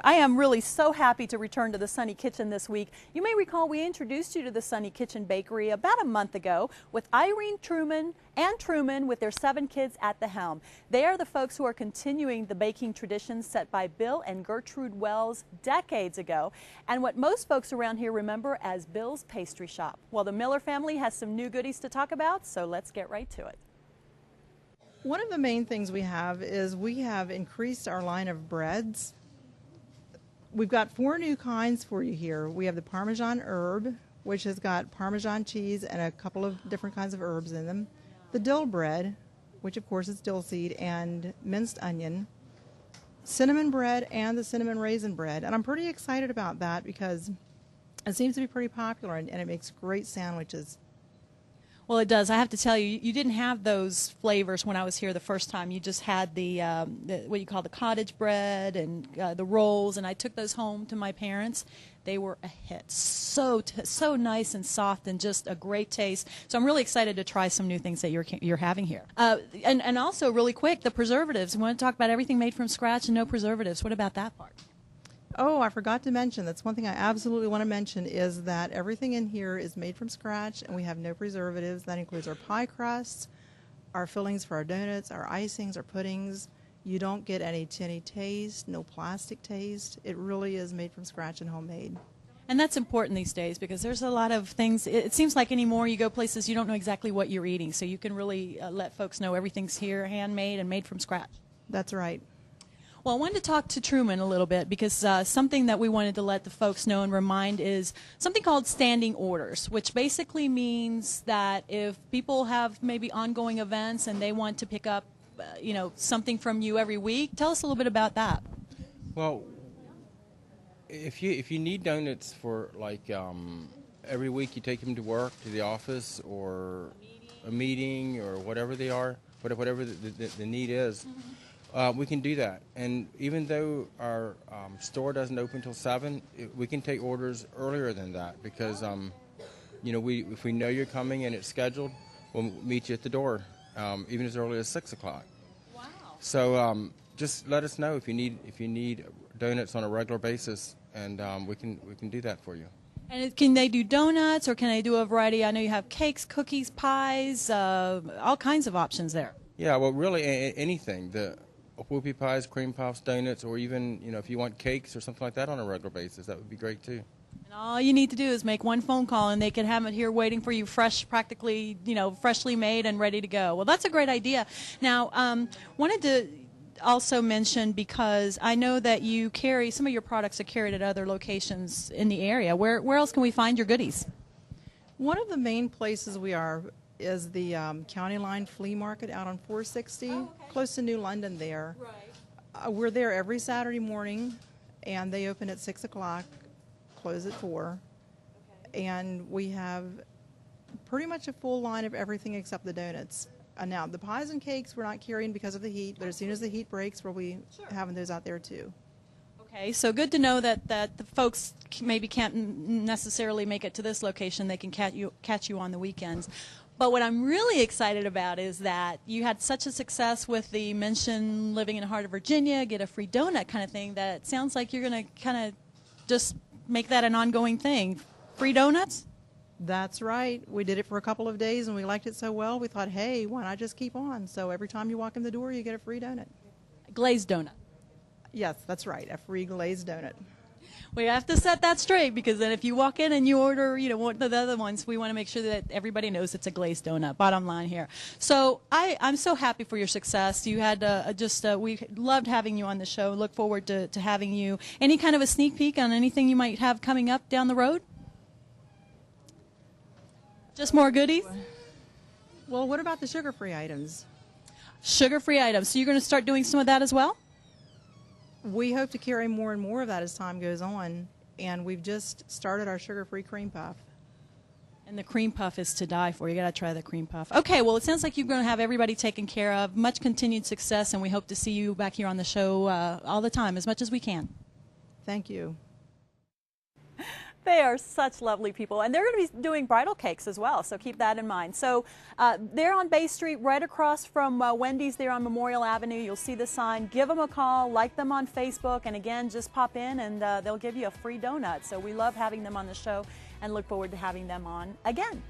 I am really so happy to return to the Sunny Kitchen this week. You may recall we introduced you to the Sunny Kitchen Bakery about a month ago with Irene Truman with their 7 kids at the helm. They are the folks who are continuing the baking traditions set by Bill and Gertrude Wells decades ago, and what most folks around here remember as Bill's Pastry Shop. Well, the Miller family has some new goodies to talk about, so let's get right to it. One of the main things we have is we have increased our line of breads. We've got 4 new kinds for you here. We have the Parmesan herb, which has got Parmesan cheese and a couple of different kinds of herbs in them. The dill bread, which of course is dill seed and minced onion. Cinnamon bread and the cinnamon raisin bread. And I'm pretty excited about that because it seems to be pretty popular and it makes great sandwiches. Well, it does. I have to tell you, you didn't have those flavors when I was here the first time. You just had the what you call the cottage bread and the rolls, and I took those home to my parents. They were a hit. So nice and soft and just a great taste. So I'm really excited to try some new things that you're having here. And also, really quick, the preservatives. We want to talk about everything made from scratch and no preservatives. What about that part? Oh, I forgot to mention, that's one thing I absolutely want to mention, is that everything in here is made from scratch and we have no preservatives. That includes our pie crusts, our fillings for our donuts, our icings, our puddings. You don't get any tinny taste, no plastic taste. It really is made from scratch and homemade. And that's important these days because there's a lot of things. It seems like anymore you go places you don't know exactly what you're eating, so you can really let folks know everything's here, handmade and made from scratch. That's right. Well, I wanted to talk to Truman a little bit because something that we wanted to let the folks know and remind is something called standing orders, which basically means that if people have maybe ongoing events and they want to pick up, something from you every week, tell us a little bit about that. Well, if you need donuts for every week you take them to work, to the office, or a meeting, or whatever they are, whatever the need is. Mm-hmm. We can do that, and even though our store doesn't open until 7, we can take orders earlier than that because, if we know you're coming and it's scheduled, we'll meet you at the door, even as early as 6 o'clock. Wow! So just let us know if you need donuts on a regular basis, and we can do that for you. And can they do donuts, or can they do a variety? I know you have cakes, cookies, pies, all kinds of options there. Yeah, well, really anything. The whoopie pies, cream puffs, donuts, or even, if you want cakes or something like that on a regular basis, that would be great too. And all you need to do is make one phone call and they can have it here waiting for you fresh, practically, freshly made and ready to go. Well, that's a great idea. Now, wanted to also mention, because I know that you carry, some of your products are carried at other locations in the area. Where else can we find your goodies? One of the main places we are is the County Line Flea Market out on 460, close to New London there. Right. We're there every Saturday morning, and they open at 6 o'clock, close at 4. Okay. And we have pretty much a full line of everything except the donuts. Now, the pies and cakes we're not carrying because of the heat, but as soon as the heat breaks, we'll be having those out there too. Okay, so good to know that the folks maybe can't necessarily make it to this location. They can catch you on the weekends. But what I'm really excited about is that you had such a success with the mention living in the heart of Virginia, get a free donut kind of thing, that it sounds like you're going to kind of just make that an ongoing thing. Free donuts? That's right. We did it for a couple of days and we liked it so well, we thought, hey, why not just keep on? So every time you walk in the door, you get a free donut. A glazed donut. Yes, that's right, a free glazed donut. We have to set that straight, because then if you walk in and you order, one of the other ones, we want to make sure that everybody knows it's a glazed donut. Bottom line here. So I'm so happy for your success. You had we loved having you on the show. Look forward to having you. Any kind of a sneak peek on anything you might have coming up down the road? Just more goodies? Well, what about the sugar-free items? Sugar-free items. So you're going to start doing some of that as well? We hope to carry more and more of that as time goes on, and we've just started our sugar-free cream puff. And the cream puff is to die for. You got to try the cream puff. Okay, well, it sounds like you're going to have everybody taken care of. Much continued success, and we hope to see you back here on the show all the time, as much as we can. Thank you. They are such lovely people, and they're going to be doing bridal cakes as well, so keep that in mind. So they're on Bay Street, right across from Wendy's there on Memorial Avenue. You'll see the sign. Give them a call, like them on Facebook, and again, just pop in and they'll give you a free donut. So we love having them on the show and look forward to having them on again.